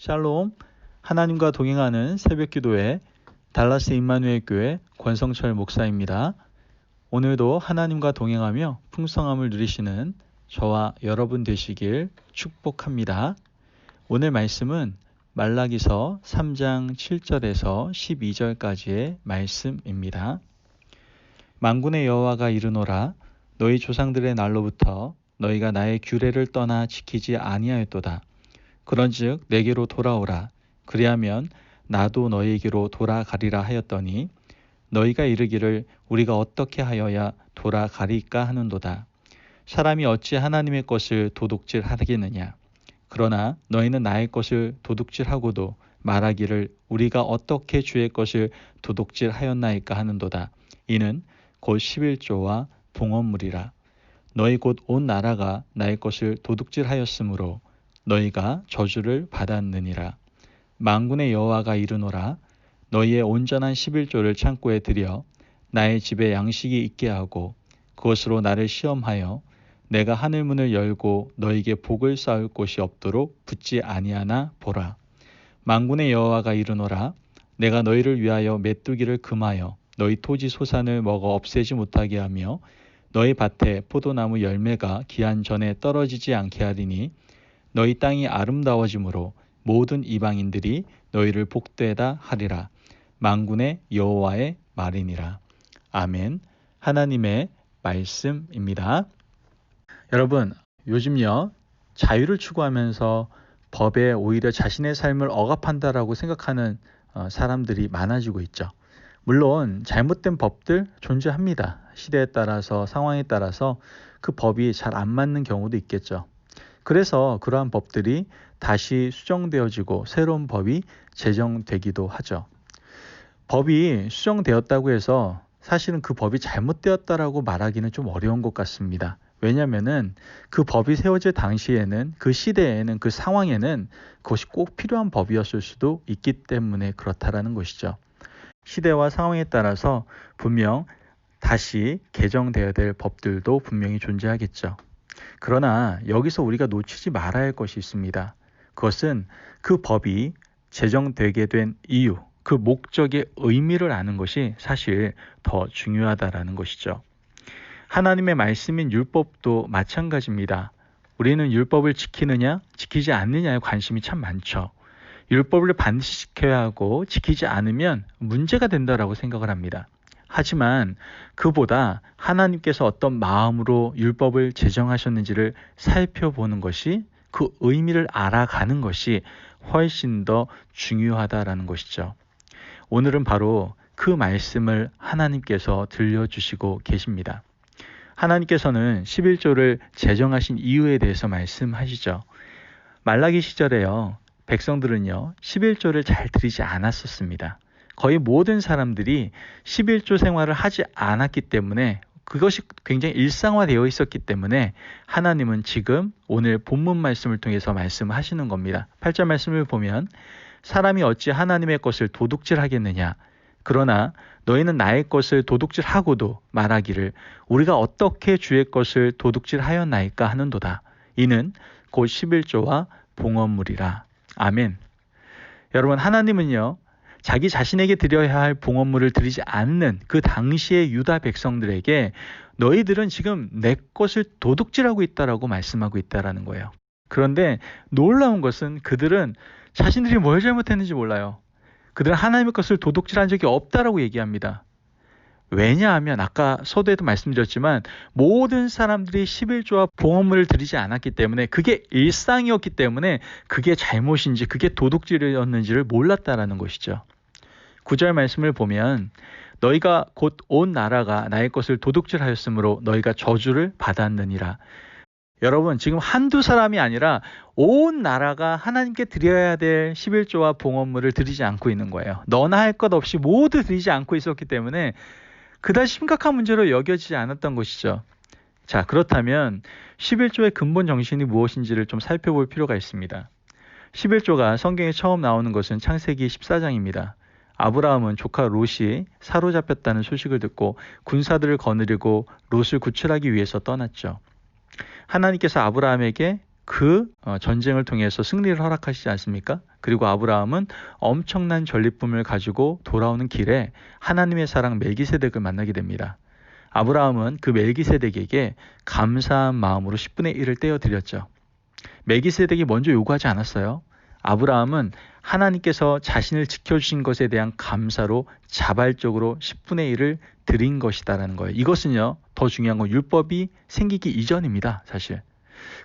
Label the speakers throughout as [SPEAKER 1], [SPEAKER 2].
[SPEAKER 1] 샬롬, 하나님과 동행하는 새벽기도회 달라스 임마누엘 교회 권성철 목사입니다. 오늘도 하나님과 동행하며 풍성함을 누리시는 저와 여러분 되시길 축복합니다. 오늘 말씀은 말라기서 3장 7절에서 12절까지의 말씀입니다. 만군의 여호와가 이르노라. 너희 조상들의 날로부터 너희가 나의 규례를 떠나 지키지 아니하였도다. 그런즉 내게로 돌아오라. 그리하면 나도 너희에게로 돌아가리라 하였더니 너희가 이르기를 우리가 어떻게 하여야 돌아가리까 하는도다. 사람이 어찌 하나님의 것을 도둑질하겠느냐. 그러나 너희는 나의 것을 도둑질하고도 말하기를 우리가 어떻게 주의 것을 도둑질하였나이까 하는도다. 이는 곧 11조와 봉헌물이라. 너희 곧 온 나라가 나의 것을 도둑질하였으므로 너희가 저주를 받았느니라. 만군의 여호와가 이르노라. 너희의 온전한 11조를 창고에 들여 나의 집에 양식이 있게 하고 그것으로 나를 시험하여 내가 하늘문을 열고 너희에게 복을 쌓을 곳이 없도록 붙지 아니하나 보라. 만군의 여호와가 이르노라. 내가 너희를 위하여 메뚜기를 금하여 너희 토지 소산을 먹어 없애지 못하게 하며 너희 밭에 포도나무 열매가 기한 전에 떨어지지 않게 하리니 너희 땅이 아름다워짐으로 모든 이방인들이 너희를 복되다 하리라. 만군의 여호와의 말이니라. 아멘. 하나님의 말씀입니다. 여러분, 요즘요 자유를 추구하면서 법에 오히려 자신의 삶을 억압한다라고 생각하는 사람들이 많아지고 있죠. 물론 잘못된 법들 존재합니다. 시대에 따라서 상황에 따라서 그 법이 잘 안 맞는 경우도 있겠죠. 그래서 그러한 법들이 다시 수정되어지고 새로운 법이 제정되기도 하죠. 법이 수정되었다고 해서 사실은 그 법이 잘못되었다라고 말하기는 좀 어려운 것 같습니다. 왜냐하면은 그 법이 세워질 당시에는 그 시대에는 그 상황에는 그것이 꼭 필요한 법이었을 수도 있기 때문에 그렇다라는 것이죠. 시대와 상황에 따라서 분명 다시 개정되어야 될 법들도 분명히 존재하겠죠. 그러나 여기서 우리가 놓치지 말아야 할 것이 있습니다. 그것은 그 법이 제정되게 된 이유, 그 목적의 의미를 아는 것이 사실 더 중요하다라는 것이죠. 하나님의 말씀인 율법도 마찬가지입니다. 우리는 율법을 지키느냐, 지키지 않느냐에 관심이 참 많죠. 율법을 반드시 지켜야 하고 지키지 않으면 문제가 된다라고 생각을 합니다. 하지만 그보다 하나님께서 어떤 마음으로 율법을 제정하셨는지를 살펴보는 것이, 그 의미를 알아가는 것이 훨씬 더 중요하다라는 것이죠. 오늘은 바로 그 말씀을 하나님께서 들려주시고 계십니다. 하나님께서는 11조를 제정하신 이유에 대해서 말씀하시죠. 말라기 시절에요, 백성들은요 11조를 잘 드리지 않았었습니다. 거의 모든 사람들이 11조 생활을 하지 않았기 때문에, 그것이 굉장히 일상화되어 있었기 때문에 하나님은 지금 오늘 본문 말씀을 통해서 말씀하시는 겁니다. 8절 말씀을 보면 사람이 어찌 하나님의 것을 도둑질하겠느냐. 그러나 너희는 나의 것을 도둑질하고도 말하기를 우리가 어떻게 주의 것을 도둑질하였나이까 하는도다. 이는 곧 11조와 봉헌물이라. 아멘. 여러분, 하나님은요 자기 자신에게 드려야 할 봉헌물을 드리지 않는 그 당시의 유다 백성들에게 너희들은 지금 내 것을 도둑질하고 있다라고 말씀하고 있다라는 거예요. 그런데 놀라운 것은 그들은 자신들이 뭘 잘못했는지 몰라요. 그들은 하나님의 것을 도둑질한 적이 없다라고 얘기합니다. 왜냐하면 아까 서두에도 말씀드렸지만 모든 사람들이 11조와 봉헌물을 드리지 않았기 때문에, 그게 일상이었기 때문에 그게 잘못인지 그게 도둑질이었는지를 몰랐다라는 것이죠. 9절 말씀을 보면 너희가 곧 온 나라가 나의 것을 도둑질하였으므로 너희가 저주를 받았느니라. 여러분, 지금 한두 사람이 아니라 온 나라가 하나님께 드려야 될 11조와 봉헌물을 드리지 않고 있는 거예요. 너나 할 것 없이 모두 드리지 않고 있었기 때문에 그다지 심각한 문제로 여겨지지 않았던 것이죠. 자, 그렇다면 11조의 근본 정신이 무엇인지를 좀 살펴볼 필요가 있습니다. 11조가 성경에 처음 나오는 것은 창세기 14장입니다. 아브라함은 조카 롯이 사로잡혔다는 소식을 듣고 군사들을 거느리고 롯을 구출하기 위해서 떠났죠. 하나님께서 아브라함에게 그 전쟁을 통해서 승리를 허락하시지 않습니까? 그리고 아브라함은 엄청난 전리품을 가지고 돌아오는 길에 하나님의 사랑 멜기세덱을 만나게 됩니다. 아브라함은 그 멜기세덱에게 감사한 마음으로 10분의 1을 떼어 드렸죠. 멜기세덱이 먼저 요구하지 않았어요. 아브라함은 하나님께서 자신을 지켜주신 것에 대한 감사로 자발적으로 10분의 1을 드린 것이다라는 거예요. 이것은요, 더 중요한 건 율법이 생기기 이전입니다, 사실.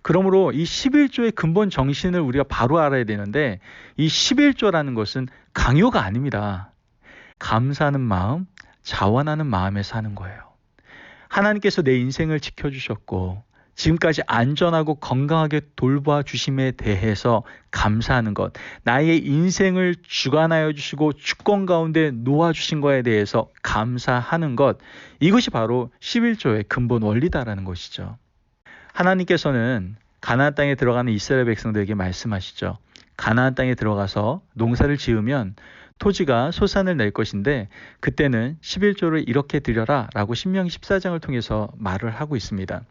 [SPEAKER 1] 그러므로 이 11조의 근본 정신을 우리가 바로 알아야 되는데, 이 11조라는 것은 강요가 아닙니다. 감사하는 마음, 자원하는 마음에서 하는 거예요. 하나님께서 내 인생을 지켜주셨고 지금까지 안전하고 건강하게 돌봐 주심에 대해서 감사하는 것, 나의 인생을 주관하여 주시고 주권 가운데 놓아주신 것에 대해서 감사하는 것, 이것이 바로 11조의 근본 원리다라는 것이죠. 하나님께서는 가나안 땅에 들어가는 이스라엘 백성들에게 말씀하시죠. 가나안 땅에 들어가서 농사를 지으면 토지가 소산을 낼 것인데 그때는 11조를 이렇게 드려라 라고 신명기 14장을 통해서 말을 하고 있습니다.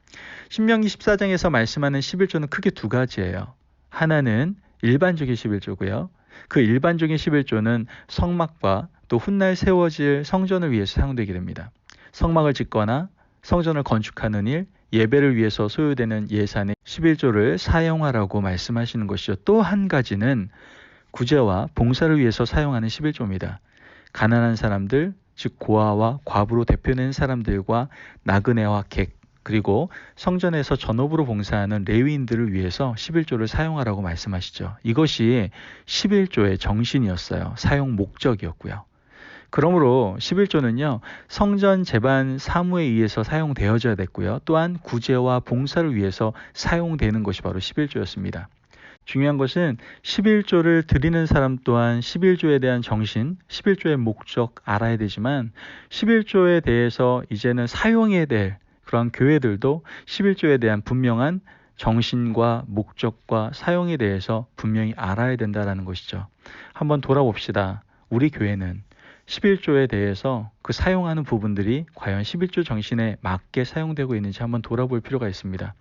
[SPEAKER 1] 신명기 14장에서 말씀하는 11조는 크게 두 가지예요. 하나는 일반적인 11조고요. 그 일반적인 11조는 성막과 또 훗날 세워질 성전을 위해서 사용되게 됩니다. 성막을 짓거나 성전을 건축하는 일, 예배를 위해서 소요되는 예산의 11조를 사용하라고 말씀하시는 것이죠. 또 한 가지는 구제와 봉사를 위해서 사용하는 11조입니다. 가난한 사람들, 즉 고아와 과부로 대표되는 사람들과 나그네와 객, 그리고 성전에서 전업으로 봉사하는 레위인들을 위해서 11조를 사용하라고 말씀하시죠. 이것이 11조의 정신이었어요. 사용 목적이었고요. 그러므로 11조는요, 성전 제반 사무에 의해서 사용되어져야 됐고요. 또한 구제와 봉사를 위해서 사용되는 것이 바로 11조였습니다. 중요한 것은 11조를 드리는 사람 또한 11조에 대한 정신, 11조의 목적 알아야 되지만 11조에 대해서 이제는 사용해야 될 그러한 교회들도 11조에 대한 분명한 정신과 목적과 사용에 대해서 분명히 알아야 된다는 것이죠. 한번 돌아봅시다. 우리 교회는 11조에 대해서 그 사용하는 부분들이 과연 11조 정신에 맞게 사용되고 있는지 한번 돌아볼 필요가 있습니다.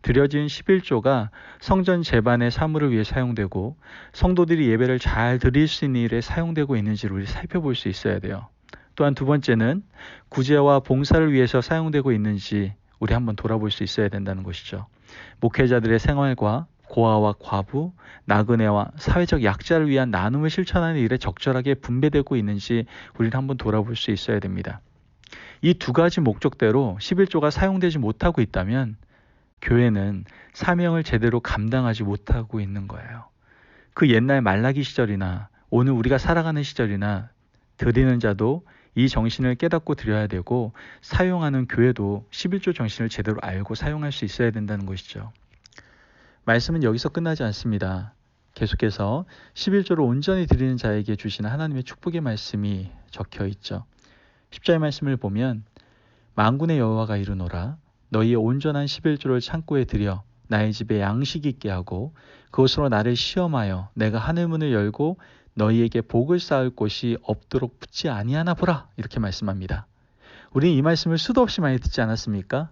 [SPEAKER 1] 드려진 11조가 성전 제반의 사물을 위해 사용되고 성도들이 예배를 잘 드릴 수 있는 일에 사용되고 있는지를 우리 살펴볼 수 있어야 돼요. 또한 두 번째는 구제와 봉사를 위해서 사용되고 있는지 우리 한번 돌아볼 수 있어야 된다는 것이죠. 목회자들의 생활과 고아와 과부, 나그네와 사회적 약자를 위한 나눔을 실천하는 일에 적절하게 분배되고 있는지 우리는 한번 돌아볼 수 있어야 됩니다. 이 두 가지 목적대로 11조가 사용되지 못하고 있다면 교회는 사명을 제대로 감당하지 못하고 있는 거예요. 그 옛날 말라기 시절이나 오늘 우리가 살아가는 시절이나 드리는 자도 이 정신을 깨닫고 드려야 되고 사용하는 교회도 11조 정신을 제대로 알고 사용할 수 있어야 된다는 것이죠. 말씀은 여기서 끝나지 않습니다. 계속해서 11조를 온전히 드리는 자에게 주시는 하나님의 축복의 말씀이 적혀 있죠. 10절 말씀을 보면 만군의 여호와가 이르노라 너희의 온전한 11조를 창고에 들여 나의 집에 양식이 있게 하고 그것으로 나를 시험하여 내가 하늘문을 열고 너희에게 복을 쌓을 곳이 없도록 붙지 아니하나 보라 이렇게 말씀합니다. 우리는 이 말씀을 수도 없이 많이 듣지 않았습니까?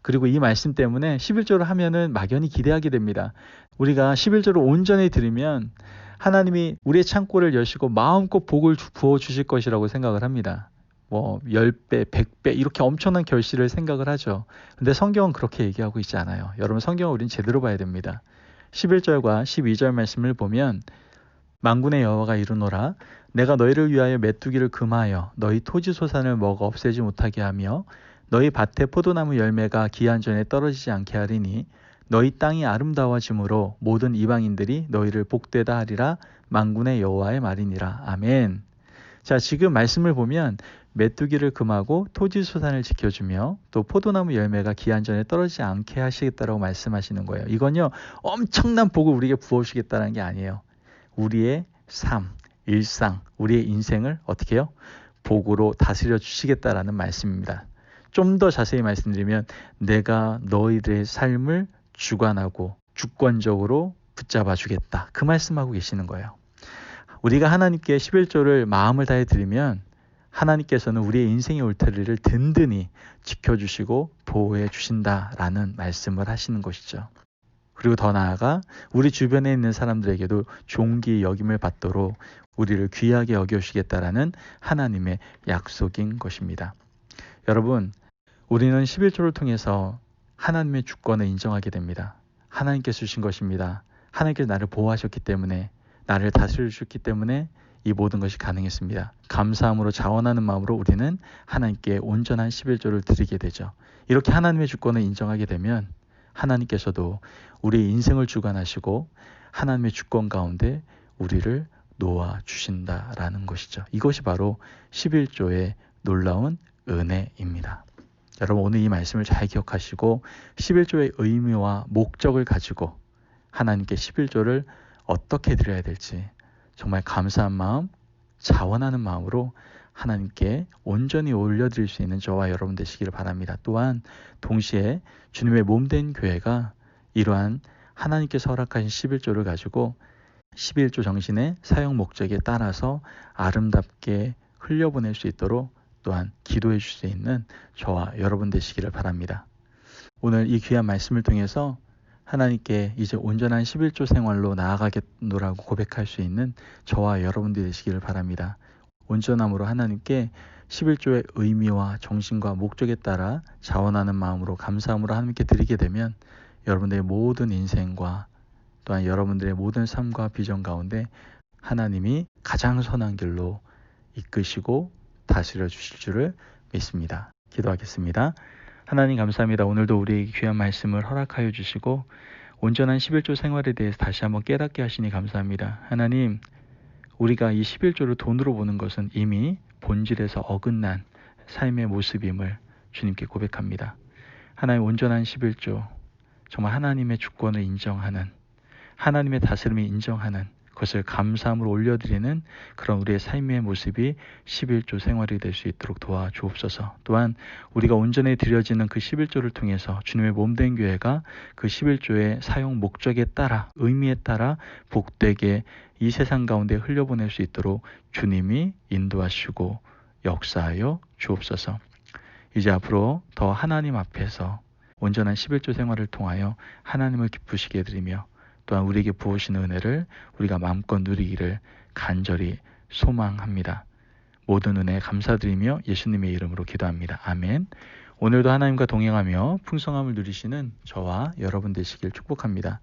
[SPEAKER 1] 그리고 이 말씀 때문에 11조를 하면은 막연히 기대하게 됩니다. 우리가 11조를 온전히 드리면 하나님이 우리의 창고를 여시고 마음껏 복을 부어주실 것이라고 생각을 합니다. 10배, 100배 이렇게 엄청난 결실을 생각을 하죠. 근데 성경은 그렇게 얘기하고 있지 않아요. 여러분 성경을 우리는 제대로 봐야 됩니다. 11절과 12절 말씀을 보면 만군의 여호와가 이르노라 내가 너희를 위하여 메뚜기를 금하여 너희 토지 소산을 먹어 없애지 못하게 하며 너희 밭에 포도나무 열매가 기한 전에 떨어지지 않게 하리니 너희 땅이 아름다워짐으로 모든 이방인들이 너희를 복되다 하리라 만군의 여호와의 말이니라. 아멘. 자, 지금 말씀을 보면 메뚜기를 금하고 토지 소산을 지켜주며 또 포도나무 열매가 기한 전에 떨어지지 않게 하시겠다라고 말씀하시는 거예요. 이건요 엄청난 복을 우리에게 부어주시겠다는 게 아니에요. 우리의 삶, 일상, 우리의 인생을 어떻게 해요? 복으로 다스려 주시겠다라는 말씀입니다. 좀 더 자세히 말씀드리면 내가 너희들의 삶을 주관하고 주권적으로 붙잡아 주겠다. 그 말씀하고 계시는 거예요. 우리가 하나님께 11조를 마음을 다해 드리면 하나님께서는 우리의 인생의 울타리를 든든히 지켜주시고 보호해 주신다라는 말씀을 하시는 것이죠. 그리고 더 나아가 우리 주변에 있는 사람들에게도 존귀 여김을 받도록 우리를 귀하게 여겨주시겠다라는 하나님의 약속인 것입니다. 여러분, 우리는 11조를 통해서 하나님의 주권을 인정하게 됩니다. 하나님께서 주신 것입니다. 하나님께서 나를 보호하셨기 때문에, 나를 다스려 주셨기 때문에 이 모든 것이 가능했습니다. 감사함으로 자원하는 마음으로 우리는 하나님께 온전한 11조를 드리게 되죠. 이렇게 하나님의 주권을 인정하게 되면 하나님께서도 우리의 인생을 주관하시고 하나님의 주권 가운데 우리를 놓아 주신다라는 것이죠. 이것이 바로 11조의 놀라운 은혜입니다. 여러분, 오늘 이 말씀을 잘 기억하시고 11조의 의미와 목적을 가지고 하나님께 11조를 어떻게 드려야 될지 정말 감사한 마음, 자원하는 마음으로 하나님께 온전히 올려드릴 수 있는 저와 여러분 되시기를 바랍니다. 또한 동시에 주님의 몸된 교회가 이러한 하나님께서 허락하신 11조를 가지고 11조 정신의 사용 목적에 따라서 아름답게 흘려보낼 수 있도록 또한 기도해 줄 수 있는 저와 여러분 되시기를 바랍니다. 오늘 이 귀한 말씀을 통해서 하나님께 이제 온전한 11조 생활로 나아가겠노라고 고백할 수 있는 저와 여러분들이 되시기를 바랍니다. 온전함으로 하나님께 11조의 의미와 정신과 목적에 따라 자원하는 마음으로 감사함으로 하나님께 드리게 되면 여러분들의 모든 인생과 또한 여러분들의 모든 삶과 비전 가운데 하나님이 가장 선한 길로 이끄시고 다스려 주실 줄을 믿습니다. 기도하겠습니다. 하나님 감사합니다. 오늘도 우리에게 귀한 말씀을 허락하여 주시고 온전한 11조 생활에 대해서 다시 한번 깨닫게 하시니 감사합니다. 하나님, 우리가 이 11조를 돈으로 보는 것은 이미 본질에서 어긋난 삶의 모습임을 주님께 고백합니다. 하나님, 온전한 11조, 정말 하나님의 주권을 인정하는, 하나님의 다스림을 인정하는, 그것을 감사함으로 올려드리는 그런 우리의 삶의 모습이 11조 생활이 될 수 있도록 도와주옵소서. 또한 우리가 온전히 드려지는 그 11조를 통해서 주님의 몸된 교회가 그 11조의 사용 목적에 따라, 의미에 따라 복되게 이 세상 가운데 흘려보낼 수 있도록 주님이 인도하시고 역사하여 주옵소서. 이제 앞으로 더 하나님 앞에서 온전한 11조 생활을 통하여 하나님을 기쁘시게 드리며 또한 우리에게 부으시는 은혜를 우리가 마음껏 누리기를 간절히 소망합니다. 모든 은혜에 감사드리며 예수님의 이름으로 기도합니다. 아멘. 오늘도 하나님과 동행하며 풍성함을 누리시는 저와 여러분 되시길 축복합니다.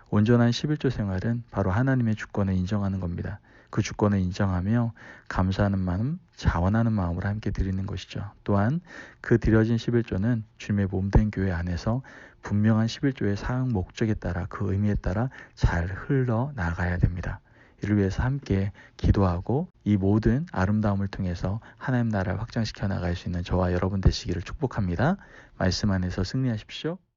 [SPEAKER 1] 온전한 11조 생활은 바로 하나님의 주권을 인정하는 겁니다. 그 주권을 인정하며 감사하는 마음, 자원하는 마음으로 함께 드리는 것이죠. 또한 그 드려진 11조는 주님의 몸된 교회 안에서 분명한 11조의 사용 목적에 따라 그 의미에 따라 잘 흘러나가야 됩니다. 이를 위해서 함께 기도하고 이 모든 아름다움을 통해서 하나님 나라를 확장시켜 나갈 수 있는 저와 여러분 되시기를 축복합니다. 말씀 안에서 승리하십시오.